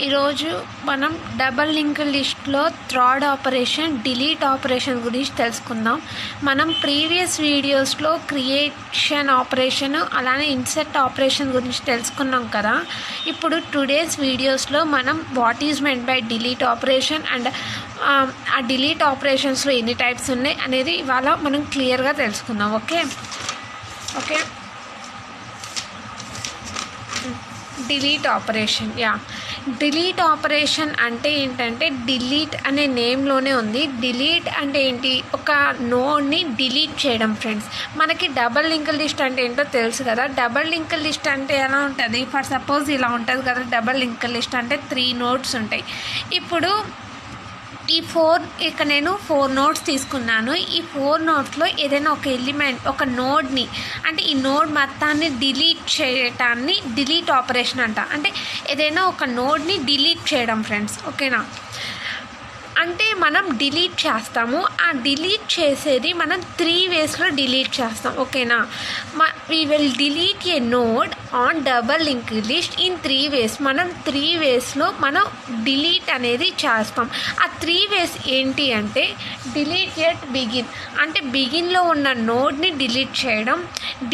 ఈరోజు మనం double link లిస్ట్లో థ్రాడ్ ఆపరేషన్ డిలీట్ ఆపరేషన్ గురించి తెలుసుకుందాం. మనం ప్రీవియస్ వీడియోస్లో క్రియేషన్ ఆపరేషన్ అలానే ఇన్సర్ట్ ఆపరేషన్ గురించి తెలుసుకున్నాం కదా. ఇప్పుడు టుడేస్ వీడియోస్లో మనం what is meant by delete operation and ఆ డిలీట్ ఆపరేషన్స్లో ఎన్ని టైప్స్ ఉన్నాయి అనేది ఇవాళ మనం క్లియర్గా తెలుసుకుందాం. Okay delete operation. Delete operation అంటే ఏంటంటే డిలీట్ అనే నేమ్లోనే ఉంది. డిలీట్ అంటే ఏంటి? ఒక నోడ్ని డిలీట్ చేయడం ఫ్రెండ్స్. మనకి డబల్ లింక్ లిస్ట్ అంటే ఏంటో తెలుసు కదా. డబల్ లింక్ లిస్ట్ అంటే ఎలా ఉంటుంది? ఫర్ సపోజ్ ఇలా ఉంటుంది కదా. డబల్ లింక్ లిస్ట్ అంటే 3 నోడ్స్ ఉంటాయి. ఇప్పుడు ఇక్కడ నేను 4 నోడ్స్ తీసుకున్నాను. ఈ 4 నోడ్స్లో ఏదైనా ఒక ఎలిమెంట్, ఒక నోడ్ని, అంటే ఈ నోడ్ మొత్తాన్ని డిలీట్ చేయటాన్ని డిలీట్ ఆపరేషన్ అంట. అంటే ఏదైనా ఒక నోడ్ని డిలీట్ చేయడం ఫ్రెండ్స్. ఓకేనా? అంటే మనం డిలీట్ చేస్తాము. ఆ డిలీట్ చేసేది మనం 3 వేస్లో డిలీట్ చేస్తాం. ఓకేనా? We will delete A node on double link list in 3 వేస్. మనం 3 వేస్లో మనం డిలీట్ అనేది చేస్తాం. ఆ 3 వేస్ ఏంటి అంటే డిలీట్ ఎట్ బిగిన్ అంటే బిగిన్లో ఉన్న నోడ్ని డిలీట్ చేయడం,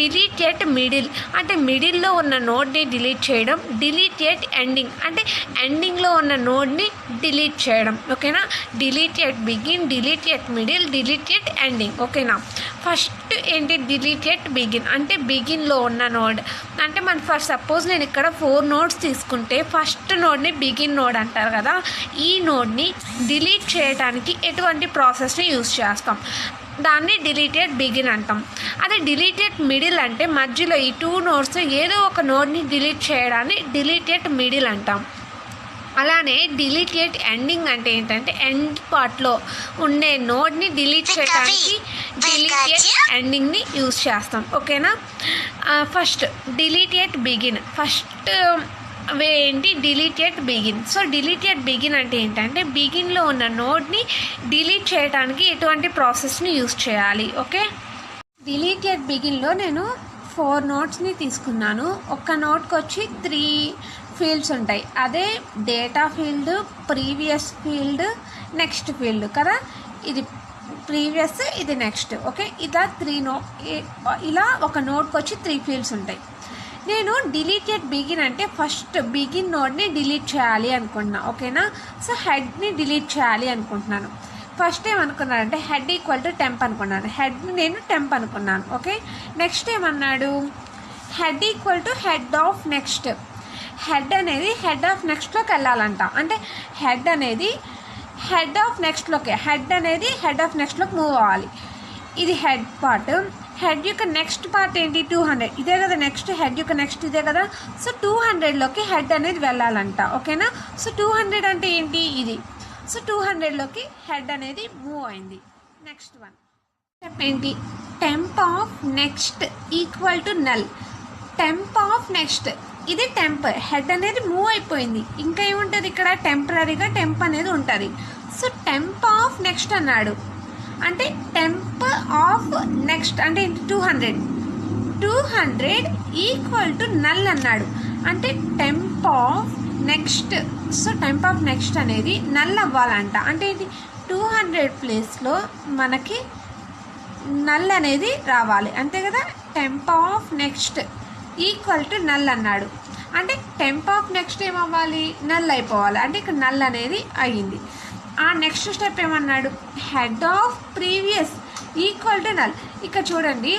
డిలీట్ ఎట్ మిడిల్ అంటే మిడిల్లో ఉన్న నోడ్ని డిలీట్ చేయడం, డిలీట్ ఎట్ ఎండింగ్ అంటే ఎండింగ్లో ఉన్న నోడ్ని డిలీట్ చేయడం. ఓకేనా? Delete at begin, delete at middle, delete at ending. ఓకేనా? ఫస్ట్ ఏంటి? డిలీట్ ఎట్ బిగిన్ అంటే బిగిన్లో ఉన్న నోడ్. అంటే మన ఫస్ట్ సపోజ్ నేను ఇక్కడ 4 నోడ్స్ తీసుకుంటే ఫస్ట్ నోడ్ని బిగిన్ నోడ్ అంటారు కదా. ఈ నోడ్ని డిలీట్ చేయడానికి ఎటువంటి ప్రాసెస్ని యూజ్ చేస్తాం? దాన్ని డిలీటెడ్ బిగిన్ అంటాం. అదే డిలీటెడ్ మిడిల్ అంటే మధ్యలో ఈ 2 నోడ్స్ ఏదో ఒక నోడ్ని డిలీట్ చేయడాన్ని డిలీటెడ్ మిడిల్ అంటాం. అలానే డిలీటెడ్ ఎండింగ్ అంటే ఏంటంటే ఎండ్ పార్ట్లో ఉండే నోడ్ని డిలీట్ చేయడానికి డిలీటెడ్ ఎండింగ్ని యూజ్ చేస్తాం. ఓకేనా? First deleted begin. First way ఏంటి? Deleted begin. So deleted begin అంటే ఏంటంటే బిగిన్లో ఉన్న నోడ్ని డిలీట్ చేయడానికి ఎటువంటి ప్రాసెస్ని యూజ్ చేయాలి. ఓకే? డిలీటెడ్ బిగిన్లో నేను 4 నోడ్స్ని తీసుకున్నాను. ఒక్క నోడ్కి వచ్చి 3 ఫీల్డ్స్ ఉంటాయి. అదే data field, previous field, next field కదా. ఇది ప్రీవియస్, ఇది నెక్స్ట్. ఓకే? ఇలా ఒక నోడ్కి వచ్చి 3 ఫీల్డ్స్ ఉంటాయి. నేను డిలీటెడ్ బిగిన్ అంటే ఫస్ట్ బిగిన్ నోడ్ని డిలీట్ చేయాలి అనుకుంటున్నా. ఓకేనా? సో హెడ్ని డిలీట్ చేయాలి అనుకుంటున్నాను. ఫస్ట్ ఏమనుకున్నానంటే హెడ్ ఈక్వల్ టు టెంప్ అనుకున్నాను. హెడ్ని నేను టెంప్ అనుకున్నాను. ఓకే? నెక్స్ట్ ఏమన్నాడు? Head equal to head of next. Head అనేది హెడ్ ఆఫ్ నెక్స్ట్లోకి వెళ్ళాలంట. అంటే హెడ్ అనేది హెడ్ ఆఫ్ నెక్స్ట్లోకి, హెడ్ అనేది హెడ్ ఆఫ్ నెక్స్ట్లోకి మూవ్ అవ్వాలి. ఇది హెడ్ పార్ట్. హెడ్ యొక్క నెక్స్ట్ పార్ట్ ఏంటి? 200. ఇదే కదా నెక్స్ట్. హెడ్ యొక్క నెక్స్ట్ ఇదే కదా. సో 200లోకి హెడ్ అనేది వెళ్ళాలంట. ఓకేనా? సో 200 అంటే ఏంటి? ఇది. సో 200లోకి హెడ్ అనేది మూవ్ అయింది. నెక్స్ట్ వన్ స్టెప్ ఏంటి? Temp of next equal to null. Temp of next ఇది టెంప్. హెడ్ అనేది మూవ్ అయిపోయింది. ఇంకా ఏముంటుంది ఇక్కడ? టెంపరీగా టెంప్ అనేది ఉంటుంది. సో టెంప్ ఆఫ్ నెక్స్ట్ అన్నాడు. అంటే టెంప్ ఆఫ్ నెక్స్ట్ అంటే 200 ఈక్వల్ టు నల్ అన్నాడు. అంటే temp of next. So temp of next అనేది నల్ అవ్వాలంట. అంటే ఏంటి? 200 ప్లేస్లో మనకి నల్ అనేది రావాలి. అంతే కదా. Temp of next equal to null అన్నాడు. అంటే టెంప్ ఆఫ్ నెక్స్ట్ ఏమవ్వాలి? నల్ అయిపోవాలి. అంటే ఇక్కడ నల్ అనేది అయ్యింది. ఆ నెక్స్ట్ స్టెప్ ఏమన్నాడు? Head of previous equal to null. ఇక్కడ చూడండి,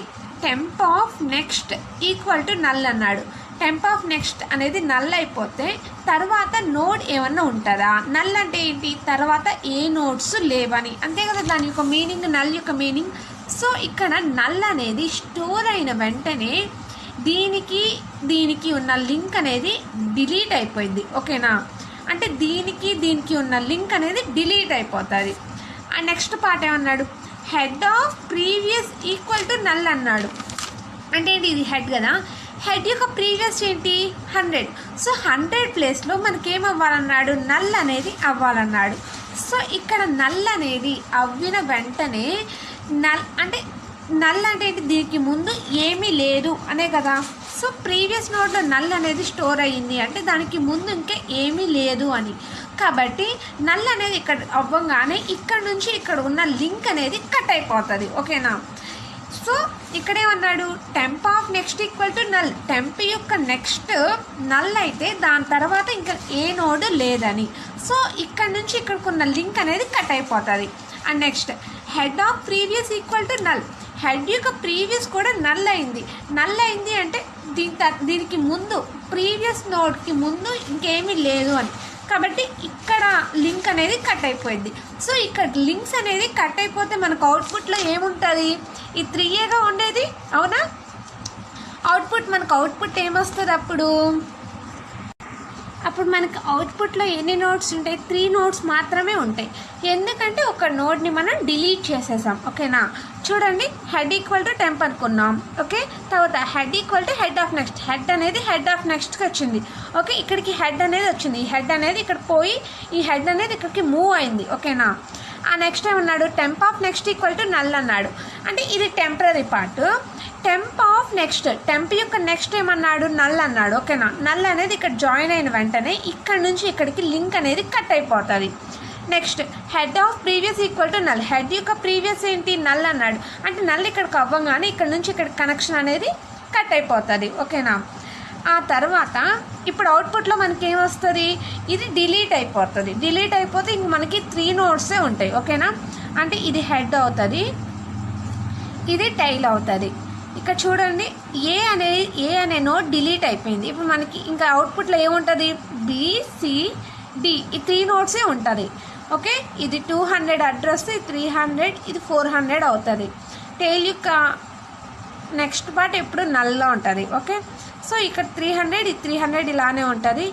temp of next equal to null అన్నాడు. టెంప్ ఆఫ్ నెక్స్ట్ అనేది నల్ అయిపోతే తర్వాత నోడ్ ఏమన్నా ఉంటుందా? నల్ అంటే ఏంటి? తర్వాత ఏ నోడ్స్ లేవని. అంతే కదా దాని యొక్క మీనింగ్, నల్ యొక్క మీనింగ్. సో ఇక్కడ నల్ అనేది స్టోర్ అయిన వెంటనే దీనికి ఉన్న లింక్ అనేది డిలీట్ అయిపోయింది. ఓకేనా? అంటే దీనికి ఉన్న లింక్ అనేది డిలీట్ అయిపోతుంది. ఆ నెక్స్ట్ పార్ట్ ఏమన్నాడు? Head of previous equal to null అన్నాడు. అంటే ఏంటి? ఇది హెడ్ కదా. హెడ్ యొక్క ప్రీవియస్ ఏంటి? 100. సో 100 ప్లేస్లో మనకేం అవ్వాలన్నాడు? నల్ అనేది అవ్వాలన్నాడు. సో ఇక్కడ నల్ అనేది అవ్విన వెంటనే నల్ అంటే ఏంటి? దీనికి ముందు ఏమీ లేదు అనే కదా. సో ప్రీవియస్ నోడ్లో నల్ అనేది స్టోర్ అయ్యింది అంటే దానికి ముందు ఇంకా ఏమీ లేదు అని. కాబట్టి నల్ అనేది ఇక్కడ అవ్వగానే ఇక్కడ నుంచి ఇక్కడ ఉన్న లింక్ అనేది కట్ అయిపోతుంది. ఓకేనా. సో ఇక్కడేమన్నాడు, temp of next equal to null. Temp యొక్క నెక్స్ట్ నల్ అయితే దాని తర్వాత ఇంకా ఏ నోడ్ లేదని. సో ఇక్కడ నుంచి ఇక్కడికి ఉన్న లింక్ అనేది కట్ అయిపోతుంది. And next head of previous equal to null. Head యొక్క ప్రీవియస్ కూడా నల్ అయింది. నల్ అయింది అంటే దీనికి ముందు ప్రీవియస్ నోడ్కి ముందు ఇంకేమీ లేదు అని. కాబట్టి ఇక్కడ లింక్ అనేది కట్ అయిపోయింది. సో ఇక్కడ లింక్స్ అనేది కట్ అయిపోతే మనకు అవుట్పుట్లో ఏముంటుంది, ఈ 3Aగా ఉండేది అవునా. మనకు అవుట్పుట్ ఏమొస్తుంది అప్పుడు మనకి అవుట్పుట్లో ఎన్ని నోడ్స్ ఉంటాయి, 3 నోడ్స్ మాత్రమే ఉంటాయి. ఎందుకంటే ఒక నోడ్ని మనం డిలీట్ చేసేసాం. ఓకేనా. చూడండి, హెడ్ ఈక్వల్ టు టెంప్ అనుకున్నాం. ఓకే, తర్వాత head equal to head of next. Head అనేది హెడ్ ఆఫ్ నెక్స్ట్కి వచ్చింది. ఓకే, ఇక్కడికి హెడ్ అనేది వచ్చింది. ఈ హెడ్ అనేది ఇక్కడ పోయి ఈ హెడ్ అనేది ఇక్కడికి మూవ్ అయింది. ఓకేనా. ఆ నెక్స్ట్ ఏమన్నాడు, temp of next equal to null అన్నాడు. అంటే ఇది temporary part. Temp of next, temp యొక్క నెక్స్ట్ ఏమన్నాడు, నల్ అన్నాడు. ఓకేనా. నల్ అనేది ఇక్కడ జాయిన్ అయిన వెంటనే ఇక్కడ నుంచి ఇక్కడికి లింక్ అనేది కట్ అయిపోతుంది. Next head of previous equal to null. Head యొక్క ప్రీవియస్ ఏంటి, నల్ అన్నాడు. అంటే నల్ ఇక్కడికి అవ్వగానే ఇక్కడ నుంచి ఇక్కడ కనెక్షన్ అనేది కట్ అయిపోతుంది. ఓకేనా. ఆ తర్వాత ఇప్పుడు అవుట్పుట్లో మనకి ఏమొస్తుంది, ఇది డిలీట్ అయిపోతుంది. డిలీట్ అయిపోతే ఇంక మనకి 3 నోడ్సే ఉంటాయి. ఓకేనా. అంటే ఇది హెడ్ అవుతుంది, ఇది టైల్ అవుతుంది. ఇక్కడ చూడండి, ఏ అనే నోడ్ డిలీట్ అయిపోయింది. ఇప్పుడు మనకి ఇంకా అవుట్పుట్లో ఏముంటుంది, BCD ఈ 3 నోడ్సే ఉంటుంది. ఓకే, ఇది 200 అడ్రస్, ఇది 300, ఇది 400 అవుతుంది. టైల్ యొక్క నెక్స్ట్ పార్ట్ ఎప్పుడు నల్లో ఉంటుంది. ఓకే, సో ఇక్కడ 300, ఇది 300 ఇలానే ఉంటుంది.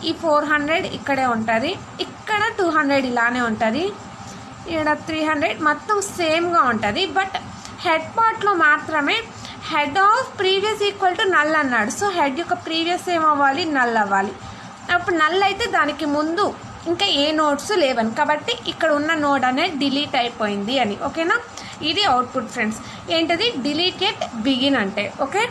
ఈ 400 ఇక్కడే ఉంటుంది. ఇక్కడ 200 ఇలానే ఉంటుంది. ఇక్కడ 300 మొత్తం సేమ్గా ఉంటుంది. బట్ హెడ్ పార్ట్లో మాత్రమే head of previous equal to null అన్నాడు. సో హెడ్ యొక్క ప్రీవియస్ ఏమవ్వాలి, నల్ అవ్వాలి. అప్పుడు నల్ అయితే దానికి ముందు ఇంకా ఏ నోడ్స్ లేవని, కాబట్టి ఇక్కడ ఉన్న నోడ్ అనేది డిలీట్ అయిపోయింది అని. ఓకేనా. ఇది అవుట్పుట్ ఫ్రెండ్స్. ఏంటది, డిలీట్ ఎట్ బిగిన్ అంటే. ఓకే.